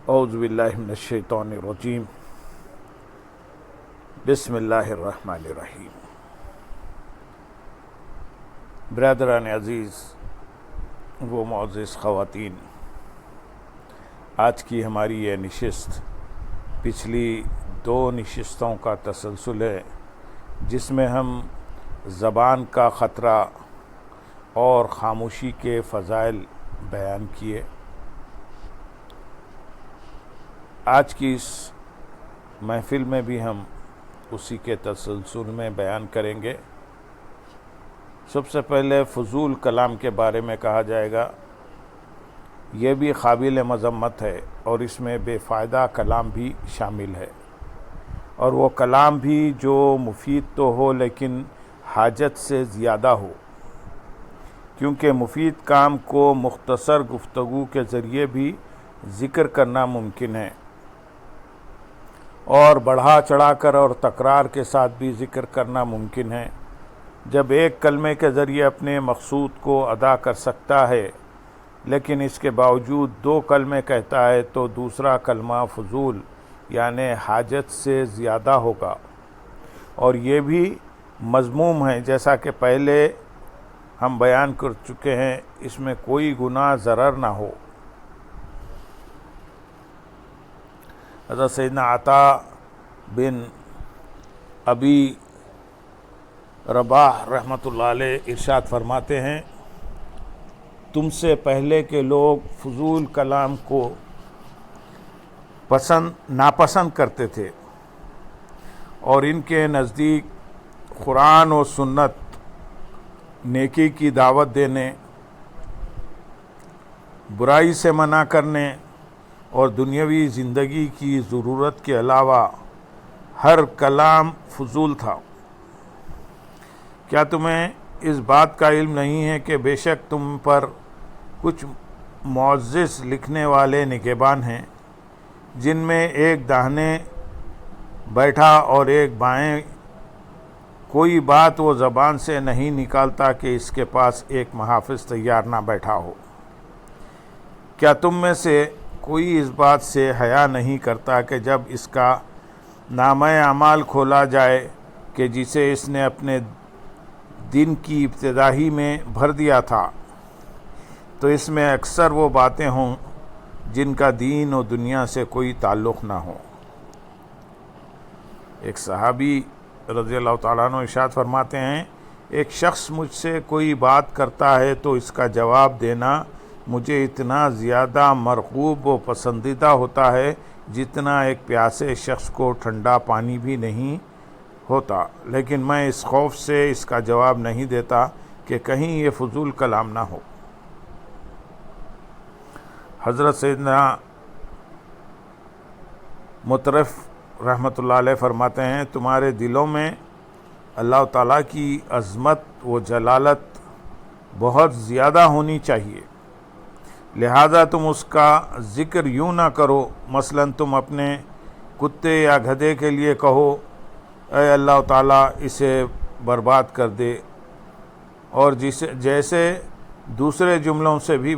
اعوذ باللہ من الشیطان الرجیم بسم اللہ الرحمن الرحیم۔ برادران عزیز و معزز خواتین، آج کی ہماری یہ نشست پچھلی 2 نشستوں کا تسلسل ہے، جس میں ہم زبان کا خطرہ اور خاموشی کے فضائل بیان کیے۔ آج کی اس محفل میں بھی ہم اسی کے تسلسل میں بیان کریں گے۔ سب سے پہلے فضول کلام کے بارے میں کہا جائے گا۔ یہ بھی قابل مذمت ہے اور اس میں بے فائدہ کلام بھی شامل ہے، اور وہ کلام بھی جو مفید تو ہو لیکن حاجت سے زیادہ ہو، کیونکہ مفید کام کو مختصر گفتگو کے ذریعے بھی ذکر کرنا ممکن ہے، اور بڑھا چڑھا کر اور تکرار کے ساتھ بھی ذکر کرنا ممکن ہے۔ جب ایک کلمے کے ذریعے اپنے مقصود کو ادا کر سکتا ہے لیکن اس کے باوجود 2 کلمے کہتا ہے تو دوسرا کلمہ فضول یعنی حاجت سے زیادہ ہوگا، اور یہ بھی مذموم ہے، جیسا کہ پہلے ہم بیان کر چکے ہیں۔ اس میں کوئی گناہ ضرر نہ ہو۔ حضرت سیدنا عطا بن ابی رباح رحمۃ اللہ علیہ ارشاد فرماتے ہیں، تم سے پہلے کے لوگ فضول کلام کو ناپسند کرتے تھے، اور ان کے نزدیک قرآن و سنت نیکی کی دعوت دینے، برائی سے منع کرنے اور دنیاوی زندگی کی ضرورت کے علاوہ ہر کلام فضول تھا۔ کیا تمہیں اس بات کا علم نہیں ہے کہ بے شک تم پر کچھ معزز لکھنے والے نگہبان ہیں، جن میں ایک داہنے بیٹھا اور ایک بائیں، کوئی بات وہ زبان سے نہیں نکالتا کہ اس کے پاس ایک محافظ تیار نہ بیٹھا ہو؟ کیا تم میں سے کوئی اس بات سے حیا نہیں کرتا کہ جب اس کا نامہ اعمال کھولا جائے کہ جسے اس نے اپنے دن کی ابتدا ہی میں بھر دیا تھا، تو اس میں اکثر وہ باتیں ہوں جن کا دین و دنیا سے کوئی تعلق نہ ہو؟ ایک صحابی رضی اللہ تعالیٰ عنہ ارشاد فرماتے ہیں، ایک شخص مجھ سے کوئی بات کرتا ہے تو اس کا جواب دینا مجھے اتنا زیادہ مرغوب و پسندیدہ ہوتا ہے جتنا ایک پیاسے شخص کو ٹھنڈا پانی بھی نہیں ہوتا، لیکن میں اس خوف سے اس کا جواب نہیں دیتا کہ کہیں یہ فضول کلام نہ ہو۔ حضرت سیدنا مطرف رحمۃ اللہ علیہ فرماتے ہیں، تمہارے دلوں میں اللہ تعالیٰ کی عظمت و جلالت بہت زیادہ ہونی چاہیے، لہذا تم اس کا ذکر یوں نہ کرو، مثلا تم اپنے کتے یا گدھے کے لیے کہو اے اللہ تعالیٰ اسے برباد کر دے، اور جیسے دوسرے جملوں سے بھی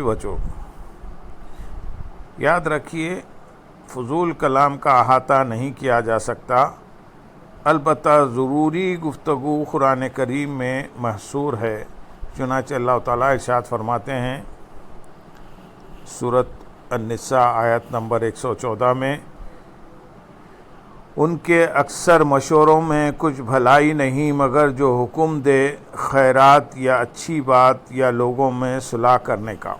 بچو، یاد رکھیے فضول کلام کا احاطہ نہیں کیا جا سکتا، البتہ ضروری گفتگو قرآن کریم میں محصور ہے۔ چنانچہ اللہ تعالیٰ ارشاد فرماتے ہیں سورۃ النساء آیت نمبر 114 میں، ان کے اکثر مشوروں میں کچھ بھلائی نہیں مگر جو حکم دے خیرات یا اچھی بات یا لوگوں میں صلح کرنے کا۔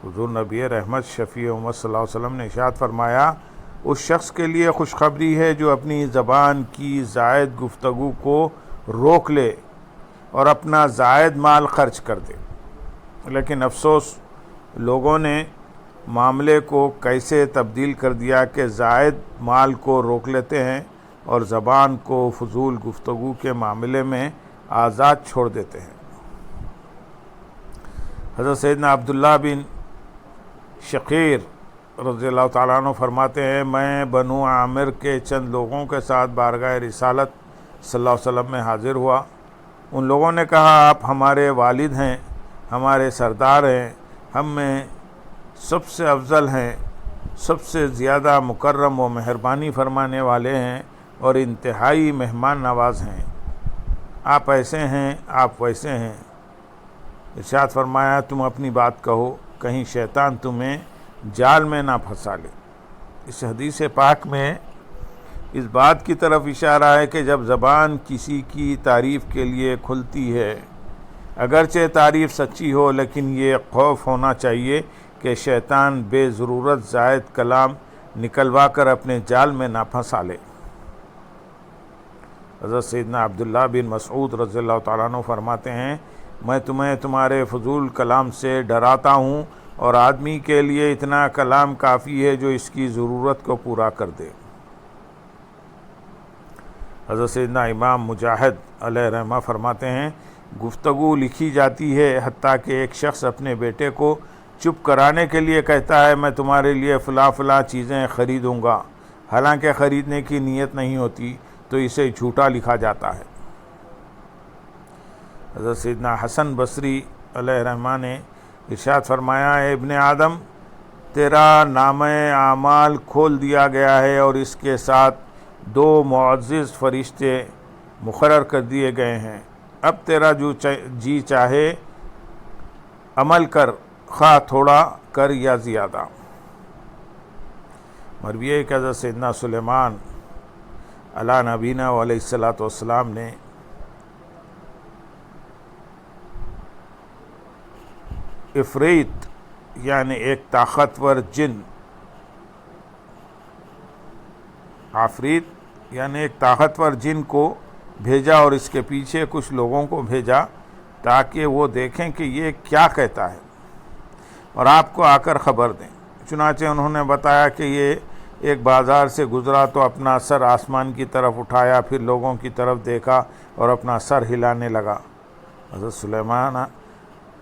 حضور نبی رحمت شفیع امت صلی اللہ علیہ وسلم نے ارشاد فرمایا، اس شخص کے لیے خوشخبری ہے جو اپنی زبان کی زائد گفتگو کو روک لے اور اپنا زائد مال خرچ کر دے، لیکن افسوس لوگوں نے معاملے کو کیسے تبدیل کر دیا کہ زائد مال کو روک لیتے ہیں اور زبان کو فضول گفتگو کے معاملے میں آزاد چھوڑ دیتے ہیں۔ حضرت سیدنا عبداللہ بن شقیر رضی اللہ تعالیٰ عنہ فرماتے ہیں، میں بنو عامر کے چند لوگوں کے ساتھ بارگاہ رسالت صلی اللہ علیہ وسلم میں حاضر ہوا، ان لوگوں نے کہا آپ ہمارے والد ہیں، ہمارے سردار ہیں، ہم میں سب سے افضل ہیں، سب سے زیادہ مکرم و مہربانی فرمانے والے ہیں اور انتہائی مہمان نواز ہیں، آپ ایسے ہیں، آپ ویسے ہیں۔ ارشاد فرمایا تم اپنی بات کہو، کہیں شیطان تمہیں جال میں نہ پھنسا لے۔ اس حدیث پاک میں اس بات کی طرف اشارہ ہے کہ جب زبان کسی کی تعریف کے لیے کھلتی ہے، اگرچہ تعریف سچی ہو، لیکن یہ خوف ہونا چاہیے کہ شیطان بے ضرورت زائد کلام نکلوا کر اپنے جال میں نہ پھنسا لے۔ حضرت سیدنا عبداللہ بن مسعود رضی اللہ تعالیٰ عنہ فرماتے ہیں میں تمہیں تمہارے فضول کلام سے ڈراتا ہوں، اور آدمی کے لیے اتنا کلام کافی ہے جو اس کی ضرورت کو پورا کر دے۔ حضرت سیدنا امام مجاہد علیہ رحمہ فرماتے ہیں گفتگو لکھی جاتی ہے، حتیٰ کہ ایک شخص اپنے بیٹے کو چپ کرانے کے لیے کہتا ہے میں تمہارے لیے فلاں فلاں چیزیں خریدوں گا، حالانکہ خریدنے کی نیت نہیں ہوتی، تو اسے جھوٹا لکھا جاتا ہے۔ حضرت سیدنا حسن بصری علیہ رحمہ نے ارشاد فرمایا اے ابن آدم، تیرا نامہ اعمال کھول دیا گیا ہے اور اس کے ساتھ 2 معزز فرشتے مقرر کر دیے گئے ہیں، اب تیرا جو جی چاہے عمل کر، خواہ تھوڑا کر یا زیادہ۔ مروی ہے کہ حضرت سیدنا سلیمان علیٰ نبینا علیہ الصلاۃ والسلام نے عفریت یعنی ایک طاقتور جن، عفریت یعنی ایک طاقتور جن کو بھیجا اور اس کے پیچھے کچھ لوگوں کو بھیجا تاکہ وہ دیکھیں کہ یہ کیا کہتا ہے اور آپ کو آ کر خبر دیں۔ چنانچہ انہوں نے بتایا کہ یہ ایک بازار سے گزرا تو اپنا سر آسمان کی طرف اٹھایا، پھر لوگوں کی طرف دیکھا اور اپنا سر ہلانے لگا۔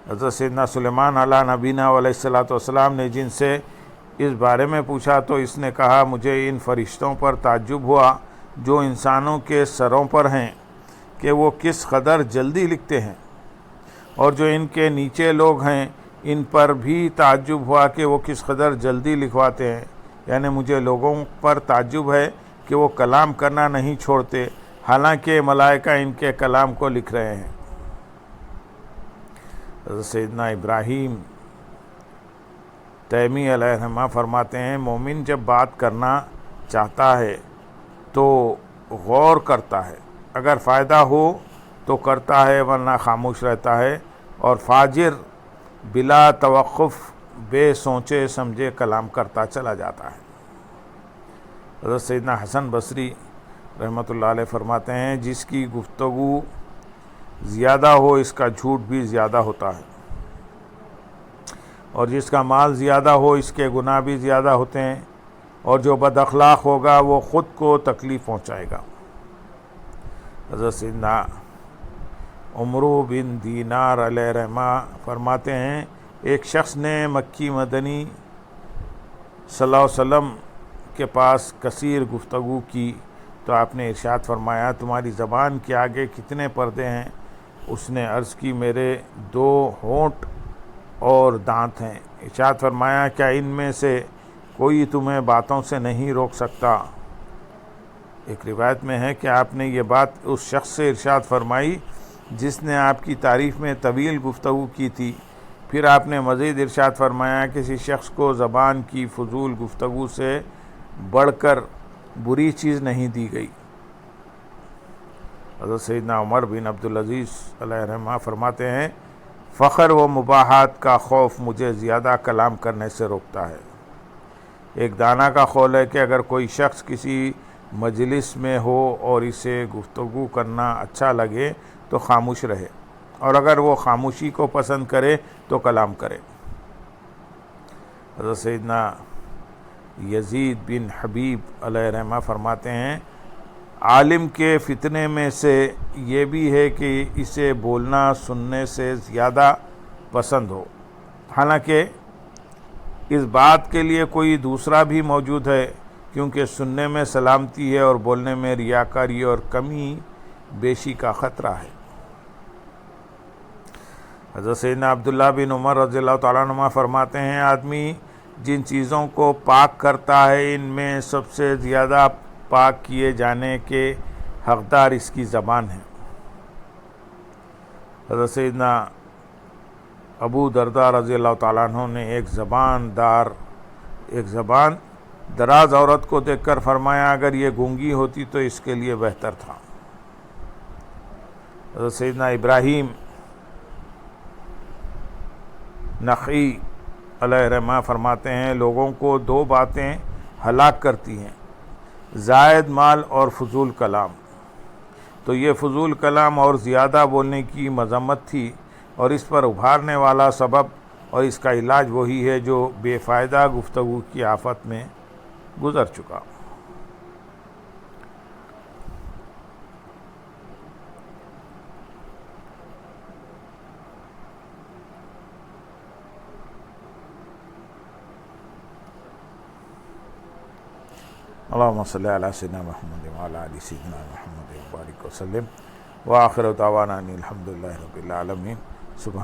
حضرت سیدنا سلیمان علیہ نبینا علیہ الصلاۃ والسلام نے جن سے اس بارے میں پوچھا تو اس نے کہا مجھے ان فرشتوں پر تعجب ہوا جو انسانوں کے سروں پر ہیں کہ وہ کس قدر جلدی لکھتے ہیں، اور جو ان کے نیچے لوگ ہیں ان پر بھی تعجب ہوا کہ وہ کس قدر جلدی لکھواتے ہیں۔ یعنی مجھے لوگوں پر تعجب ہے کہ وہ کلام کرنا نہیں چھوڑتے، حالانکہ ملائکہ ان کے کلام کو لکھ رہے ہیں۔ حضرت سیدنا ابراہیم تیمی علیہ السلام فرماتے ہیں مومن جب بات کرنا چاہتا ہے تو غور کرتا ہے، اگر فائدہ ہو تو کرتا ہے ورنہ خاموش رہتا ہے، اور فاجر بلا توقف بے سوچے سمجھے کلام کرتا چلا جاتا ہے۔ حضرت سیدنا حسن بصری رحمۃ اللہ علیہ فرماتے ہیں جس کی گفتگو زیادہ ہو اس کا جھوٹ بھی زیادہ ہوتا ہے، اور جس کا مال زیادہ ہو اس کے گناہ بھی زیادہ ہوتے ہیں، اور جو بد اخلاق ہوگا وہ خود کو تکلیف پہنچائے گا۔ حضرت سیدنا عمرو بن دینار علیہ رحمہ فرماتے ہیں ایک شخص نے مکی مدنی صلی اللہ علیہ وسلم کے پاس کثیر گفتگو کی تو آپ نے ارشاد فرمایا تمہاری زبان کے آگے کتنے پردے ہیں؟ اس نے عرض کی میرے 2 ہونٹ اور دانت ہیں۔ ارشاد فرمایا کیا ان میں سے کوئی تمہیں باتوں سے نہیں روک سکتا؟ ایک روایت میں ہے کہ آپ نے یہ بات اس شخص سے ارشاد فرمائی جس نے آپ کی تعریف میں طویل گفتگو کی تھی۔ پھر آپ نے مزید ارشاد فرمایا کسی شخص کو زبان کی فضول گفتگو سے بڑھ کر بری چیز نہیں دی گئی۔ حضرت سیدنا عمر بن عبدالعزیز علیہ رحمہ فرماتے ہیں فخر و مباحات کا خوف مجھے زیادہ کلام کرنے سے روکتا ہے۔ ایک دانا کا قول ہے کہ اگر کوئی شخص کسی مجلس میں ہو اور اسے گفتگو کرنا اچھا لگے تو خاموش رہے، اور اگر وہ خاموشی کو پسند کرے تو کلام کرے۔ حضرت سیدنا یزید بن حبیب علیہ رحمہ فرماتے ہیں عالم کے فتنے میں سے یہ بھی ہے کہ اسے بولنا سننے سے زیادہ پسند ہو، حالانکہ اس بات کے لیے کوئی دوسرا بھی موجود ہے، کیونکہ سننے میں سلامتی ہے اور بولنے میں ریاکاری اور کمی بیشی کا خطرہ ہے۔ حضرت سیدنا عبداللہ بن عمر رضی اللہ تعالیٰ عنہما فرماتے ہیں آدمی جن چیزوں کو پاک کرتا ہے ان میں سب سے زیادہ پاک کیے جانے کے حقدار اس کی زبان ہے۔ حضرت سیدنا ابو درداء رضی اللہ تعالیٰ عنہ نے ایک زبان دراز عورت کو دیکھ کر فرمایا اگر یہ گونگی ہوتی تو اس کے لیے بہتر تھا۔ حضرت سیدنا ابراہیم نخعی علیہ رحمہ فرماتے ہیں لوگوں کو دو باتیں ہلاک کرتی ہیں، زائد مال اور فضول کلام۔ تو یہ فضول کلام اور زیادہ بولنے کی مذمت تھی، اور اس پر ابھارنے والا سبب اور اس کا علاج وہی ہے جو بے فائدہ گفتگو کی آفت میں گزر چکا۔ اللہم صلی علی سیدنا محمد وعلی آل سیدنا محمد وبارک وسلم، وآخر دعوانا ان الحمدللہ رب العالمین۔ سبحان